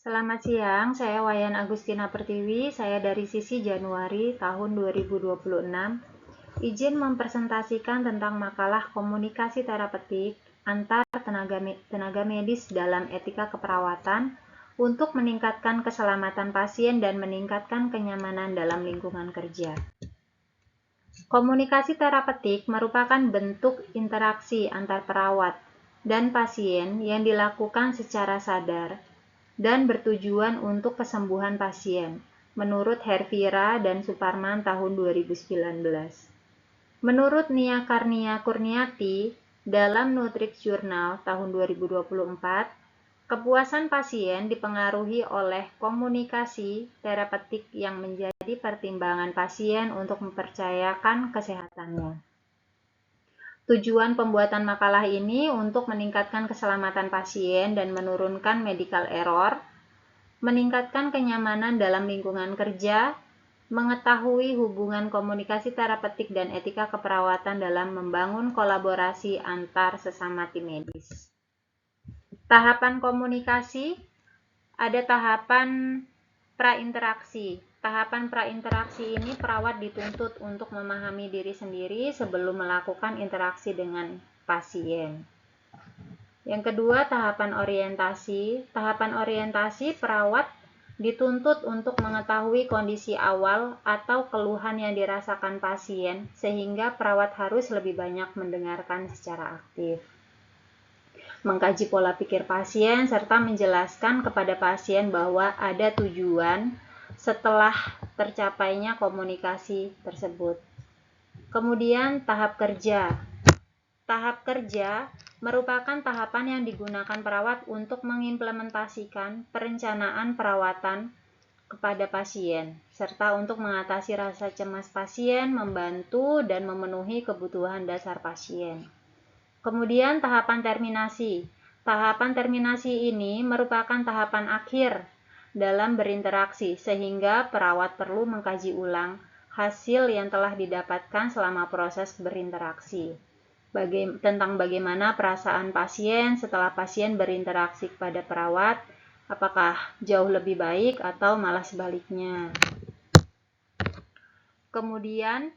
Selamat siang, saya Wayan Agustina Pertiwi, saya dari Sisi Januari tahun 2026. Izin mempresentasikan tentang makalah komunikasi terapeutik antar tenaga medis dalam etika keperawatan untuk meningkatkan keselamatan pasien dan meningkatkan kenyamanan dalam lingkungan kerja. Komunikasi terapeutik merupakan bentuk interaksi antar perawat dan pasien yang dilakukan secara sadar dan bertujuan untuk kesembuhan pasien, menurut Hervira dan Suparman tahun 2019. Menurut Nia Karnia Kurniati dalam Nutrix Journal tahun 2024, kepuasan pasien dipengaruhi oleh komunikasi terapeutik yang menjadi pertimbangan pasien untuk mempercayakan kesehatannya. Tujuan pembuatan makalah ini untuk meningkatkan keselamatan pasien dan menurunkan medical error, meningkatkan kenyamanan dalam lingkungan kerja, mengetahui hubungan komunikasi terapeutik dan etika keperawatan dalam membangun kolaborasi antar sesama tim medis. Tahapan komunikasi, ada tahapan prainteraksi. Tahapan prainteraksi ini perawat dituntut untuk memahami diri sendiri sebelum melakukan interaksi dengan pasien. Yang kedua, tahapan orientasi. Tahapan orientasi, perawat dituntut untuk mengetahui kondisi awal atau keluhan yang dirasakan pasien, sehingga perawat harus lebih banyak mendengarkan secara aktif. Mengkaji pola pikir pasien, serta menjelaskan kepada pasien bahwa ada tujuan setelah tercapainya komunikasi tersebut. Kemudian tahap kerja. Tahap kerja merupakan tahapan yang digunakan perawat untuk mengimplementasikan perencanaan perawatan kepada pasien, serta untuk mengatasi rasa cemas pasien, membantu dan memenuhi kebutuhan dasar pasien. Kemudian tahapan terminasi. Tahapan terminasi ini merupakan tahapan akhir dalam berinteraksi, sehingga perawat perlu mengkaji ulang hasil yang telah didapatkan selama proses berinteraksi. Tentang bagaimana perasaan pasien setelah pasien berinteraksi kepada perawat, apakah jauh lebih baik atau malah sebaliknya. Kemudian,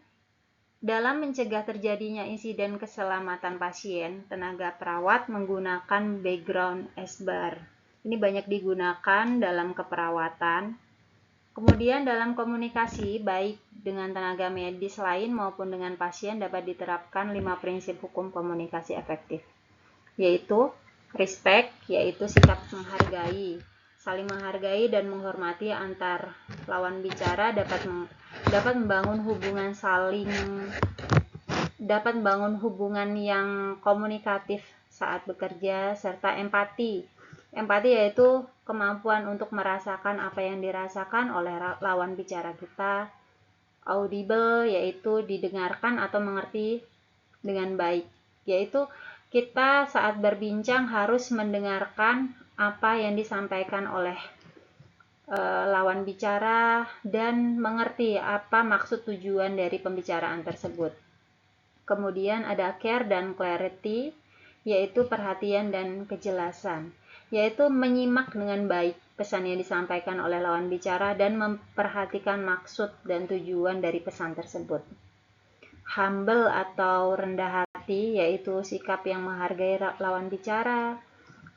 dalam mencegah terjadinya insiden keselamatan pasien, tenaga perawat menggunakan background SBAR. Ini banyak digunakan dalam keperawatan. Kemudian dalam komunikasi, baik dengan tenaga medis lain maupun dengan pasien dapat diterapkan 5 prinsip hukum komunikasi efektif, yaitu respect, yaitu sikap menghargai. Saling menghargai dan menghormati antar lawan bicara dapat membangun hubungan yang komunikatif saat bekerja, serta empati. Empati yaitu kemampuan untuk merasakan apa yang dirasakan oleh lawan bicara kita. Audible yaitu didengarkan atau mengerti dengan baik, yaitu kita saat berbincang harus mendengarkan apa yang disampaikan oleh lawan bicara dan mengerti apa maksud tujuan dari pembicaraan tersebut. Kemudian ada care dan clarity, yaitu perhatian dan kejelasan, yaitu menyimak dengan baik pesan yang disampaikan oleh lawan bicara dan memperhatikan maksud dan tujuan dari pesan tersebut. Humble atau rendah hati, yaitu sikap yang menghargai lawan bicara,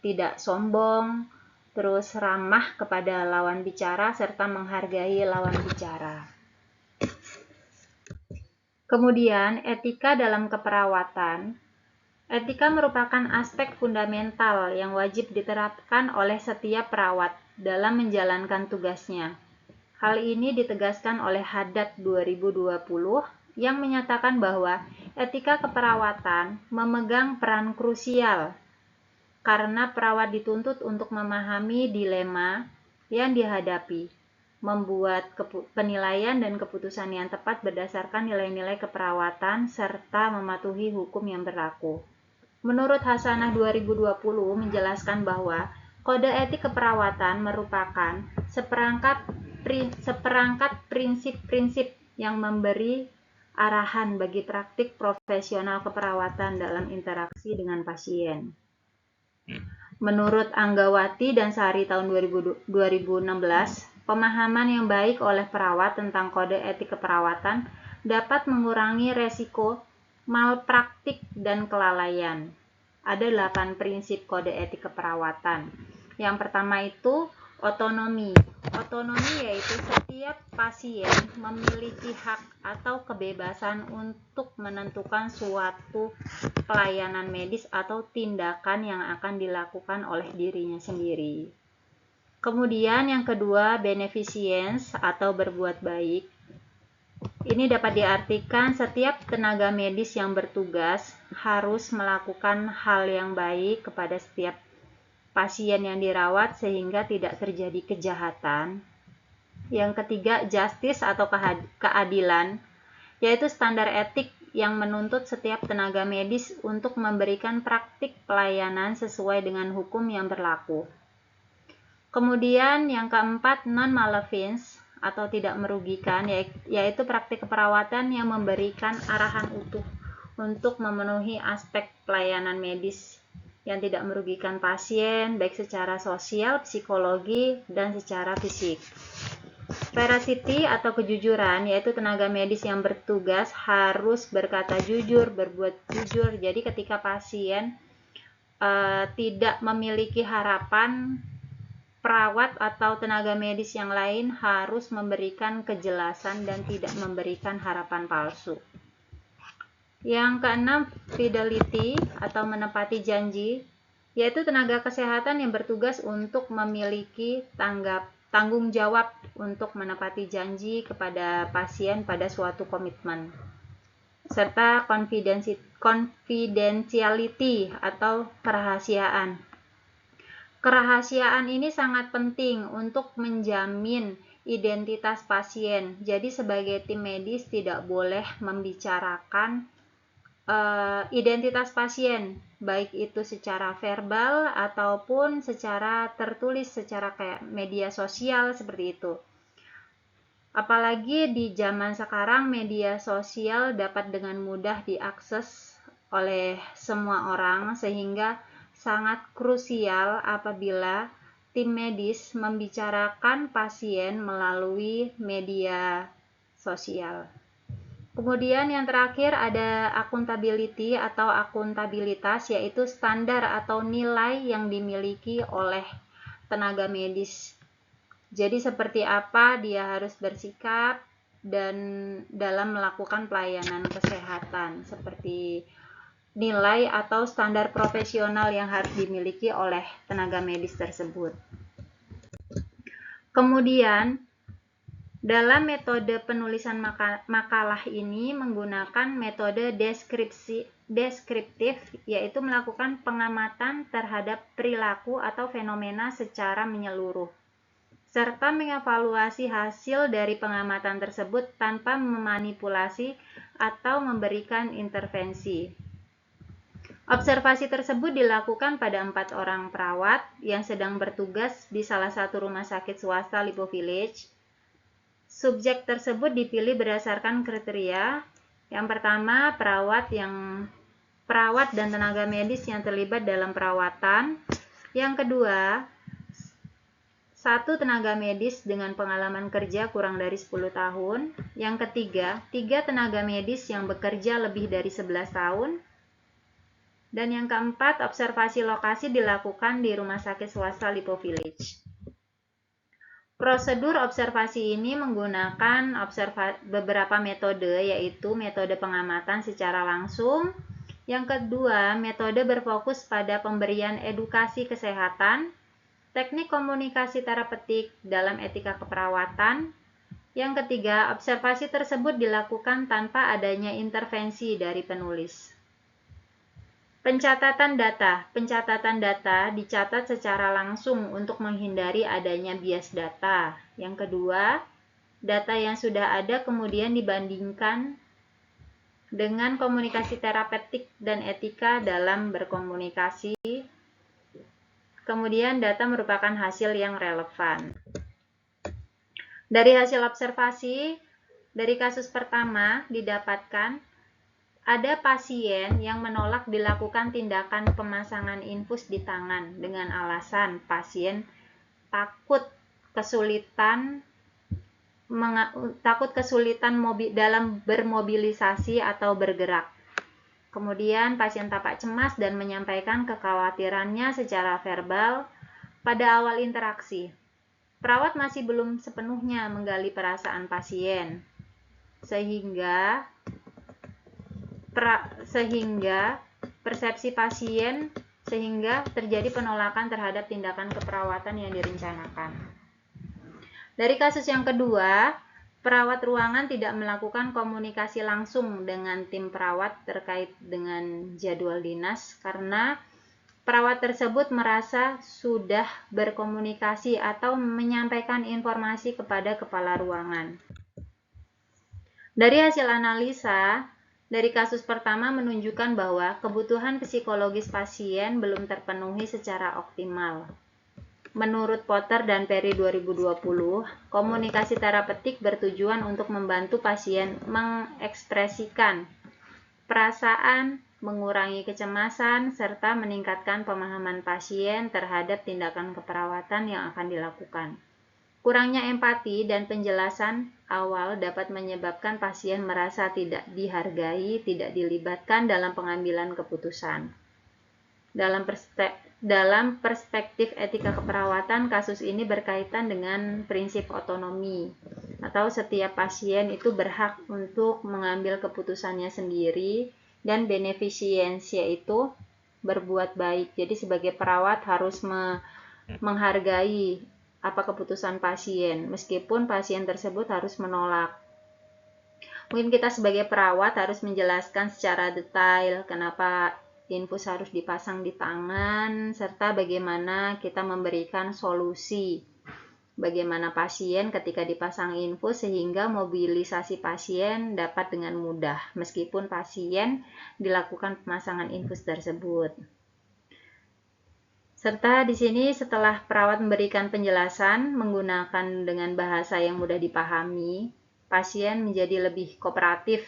tidak sombong, terus ramah kepada lawan bicara, serta menghargai lawan bicara. Kemudian, etika dalam keperawatan. Etika merupakan aspek fundamental yang wajib diterapkan oleh setiap perawat dalam menjalankan tugasnya. Hal ini ditegaskan oleh Haddad 2020 yang menyatakan bahwa etika keperawatan memegang peran krusial karena perawat dituntut untuk memahami dilema yang dihadapi, membuat penilaian dan keputusan yang tepat berdasarkan nilai-nilai keperawatan serta mematuhi hukum yang berlaku. Menurut Hasanah 2020 menjelaskan bahwa kode etik keperawatan merupakan seperangkat prinsip-prinsip yang memberi arahan bagi praktik profesional keperawatan dalam interaksi dengan pasien. Menurut Anggawati dan Sari tahun 2016, pemahaman yang baik oleh perawat tentang kode etik keperawatan dapat mengurangi resiko malpraktik dan kelalaian. Ada 8 prinsip kode etik keperawatan. Yang pertama itu otonomi. Otonomi yaitu setiap pasien memiliki hak atau kebebasan untuk menentukan suatu pelayanan medis atau tindakan yang akan dilakukan oleh dirinya sendiri. Kemudian yang kedua, beneficence atau berbuat baik. Ini dapat diartikan setiap tenaga medis yang bertugas harus melakukan hal yang baik kepada setiap pasien yang dirawat sehingga tidak terjadi kejahatan. Yang ketiga, justice atau keadilan, yaitu standar etik yang menuntut setiap tenaga medis untuk memberikan praktik pelayanan sesuai dengan hukum yang berlaku. Kemudian yang keempat, non-malevolence atau tidak merugikan, yaitu praktik keperawatan yang memberikan arahan utuh untuk memenuhi aspek pelayanan medis yang tidak merugikan pasien, baik secara sosial, psikologi, dan secara fisik. Veracity atau kejujuran, yaitu tenaga medis yang bertugas harus berkata jujur, berbuat jujur. Jadi ketika pasien tidak memiliki harapan, perawat atau tenaga medis yang lain harus memberikan kejelasan dan tidak memberikan harapan palsu. Yang keenam, fidelity atau menepati janji, yaitu tenaga kesehatan yang bertugas untuk memiliki tanggung jawab untuk menepati janji kepada pasien pada suatu komitmen. Serta confidentiality atau kerahasiaan. Kerahasiaan ini sangat penting untuk menjamin identitas pasien. Jadi sebagai tim medis tidak boleh membicarakan identitas pasien, baik itu secara verbal ataupun secara tertulis, secara kayak media sosial seperti itu. Apalagi di zaman sekarang media sosial dapat dengan mudah diakses oleh semua orang, sehingga sangat krusial apabila tim medis membicarakan pasien melalui media sosial. Kemudian yang terakhir ada accountability atau akuntabilitas, yaitu standar atau nilai yang dimiliki oleh tenaga medis. Jadi seperti apa dia harus bersikap dan dalam melakukan pelayanan kesehatan, seperti nilai atau standar profesional yang harus dimiliki oleh tenaga medis tersebut. Kemudian dalam metode penulisan makalah ini menggunakan metode deskriptif, yaitu melakukan pengamatan terhadap perilaku atau fenomena secara menyeluruh, serta mengevaluasi hasil dari pengamatan tersebut tanpa memanipulasi atau memberikan intervensi. Observasi tersebut dilakukan pada 4 orang perawat yang sedang bertugas di salah satu rumah sakit swasta Lipo Village. Subjek tersebut dipilih berdasarkan kriteria. Yang pertama, perawat dan tenaga medis yang terlibat dalam perawatan. Yang kedua, satu tenaga medis dengan pengalaman kerja kurang dari 10 tahun. Yang ketiga, 3 tenaga medis yang bekerja lebih dari 11 tahun. Dan yang keempat, observasi lokasi dilakukan di rumah sakit swasta Lipo Village. Prosedur observasi ini menggunakan beberapa metode, yaitu metode pengamatan secara langsung. Yang kedua, metode berfokus pada pemberian edukasi kesehatan, teknik komunikasi terapeutik dalam etika keperawatan. Yang ketiga, observasi tersebut dilakukan tanpa adanya intervensi dari penulis. Pencatatan data. Pencatatan data dicatat secara langsung untuk menghindari adanya bias data. Yang kedua, data yang sudah ada kemudian dibandingkan dengan komunikasi terapeutik dan etika dalam berkomunikasi. Kemudian data merupakan hasil yang relevan. Dari hasil observasi, dari kasus pertama didapatkan Ada pasien yang menolak dilakukan tindakan pemasangan infus di tangan dengan alasan pasien takut kesulitan dalam bermobilisasi atau bergerak. Kemudian pasien tampak cemas dan menyampaikan kekhawatirannya secara verbal pada awal interaksi. Perawat masih belum sepenuhnya menggali perasaan pasien, sehingga persepsi pasien sehingga terjadi penolakan terhadap tindakan keperawatan yang direncanakan. Dari kasus yang kedua, perawat ruangan tidak melakukan komunikasi langsung dengan tim perawat terkait dengan jadwal dinas karena perawat tersebut merasa sudah berkomunikasi atau menyampaikan informasi kepada kepala ruangan. Dari hasil analisa, dari kasus pertama menunjukkan bahwa kebutuhan psikologis pasien belum terpenuhi secara optimal. Menurut Potter dan Perry 2020, komunikasi terapeutik bertujuan untuk membantu pasien mengekspresikan perasaan, mengurangi kecemasan, serta meningkatkan pemahaman pasien terhadap tindakan keperawatan yang akan dilakukan. Kurangnya empati dan penjelasan awal dapat menyebabkan pasien merasa tidak dihargai, tidak dilibatkan dalam pengambilan keputusan. Dalam perspektif etika keperawatan, kasus ini berkaitan dengan prinsip otonomi, atau setiap pasien itu berhak untuk mengambil keputusannya sendiri, dan beneficiencia itu berbuat baik. Jadi sebagai perawat harus menghargai apa keputusan pasien, meskipun pasien tersebut harus menolak. Mungkin kita sebagai perawat harus menjelaskan secara detail kenapa infus harus dipasang di tangan, serta bagaimana kita memberikan solusi bagaimana pasien ketika dipasang infus sehingga mobilisasi pasien dapat dengan mudah meskipun pasien dilakukan pemasangan infus tersebut. Serta di sini setelah perawat memberikan penjelasan menggunakan dengan bahasa yang mudah dipahami, pasien menjadi lebih kooperatif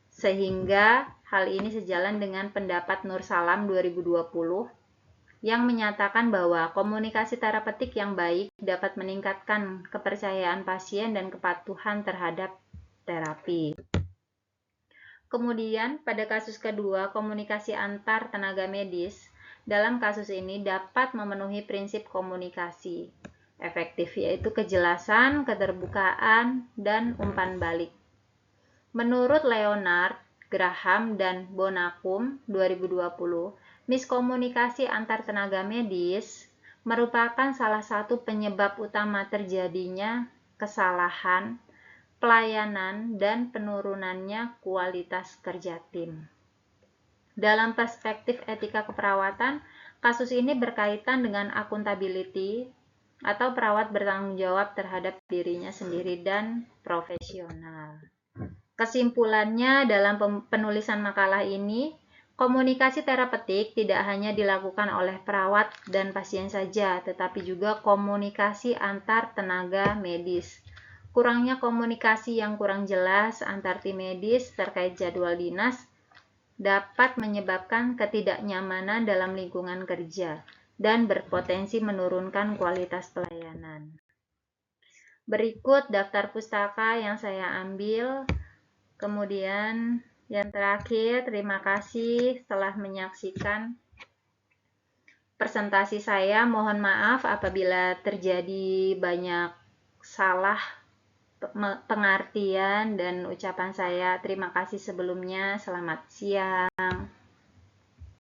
sehingga hal ini sejalan dengan pendapat Nur Salam 2020 yang menyatakan bahwa komunikasi terapeutik yang baik dapat meningkatkan kepercayaan pasien dan kepatuhan terhadap terapi. Kemudian pada kasus kedua, komunikasi antar tenaga medis dalam kasus ini dapat memenuhi prinsip komunikasi efektif, yaitu kejelasan, keterbukaan, dan umpan balik. Menurut Leonard, Graham, dan Bonakum 2020, miskomunikasi antar tenaga medis merupakan salah satu penyebab utama terjadinya kesalahan, pelayanan, dan penurunannya kualitas kerja tim. Dalam perspektif etika keperawatan, kasus ini berkaitan dengan akuntability atau perawat bertanggung jawab terhadap dirinya sendiri dan profesional. Kesimpulannya dalam penulisan makalah ini, komunikasi terapeutik tidak hanya dilakukan oleh perawat dan pasien saja, tetapi juga komunikasi antar tenaga medis. Kurangnya komunikasi yang kurang jelas antar tim medis terkait jadwal dinas dapat menyebabkan ketidaknyamanan dalam lingkungan kerja dan berpotensi menurunkan kualitas pelayanan. Berikut daftar pustaka yang saya ambil. Kemudian yang terakhir, terima kasih telah menyaksikan presentasi saya. Mohon maaf apabila terjadi banyak salah pengertian dan ucapan saya. Terima kasih sebelumnya. Selamat siang.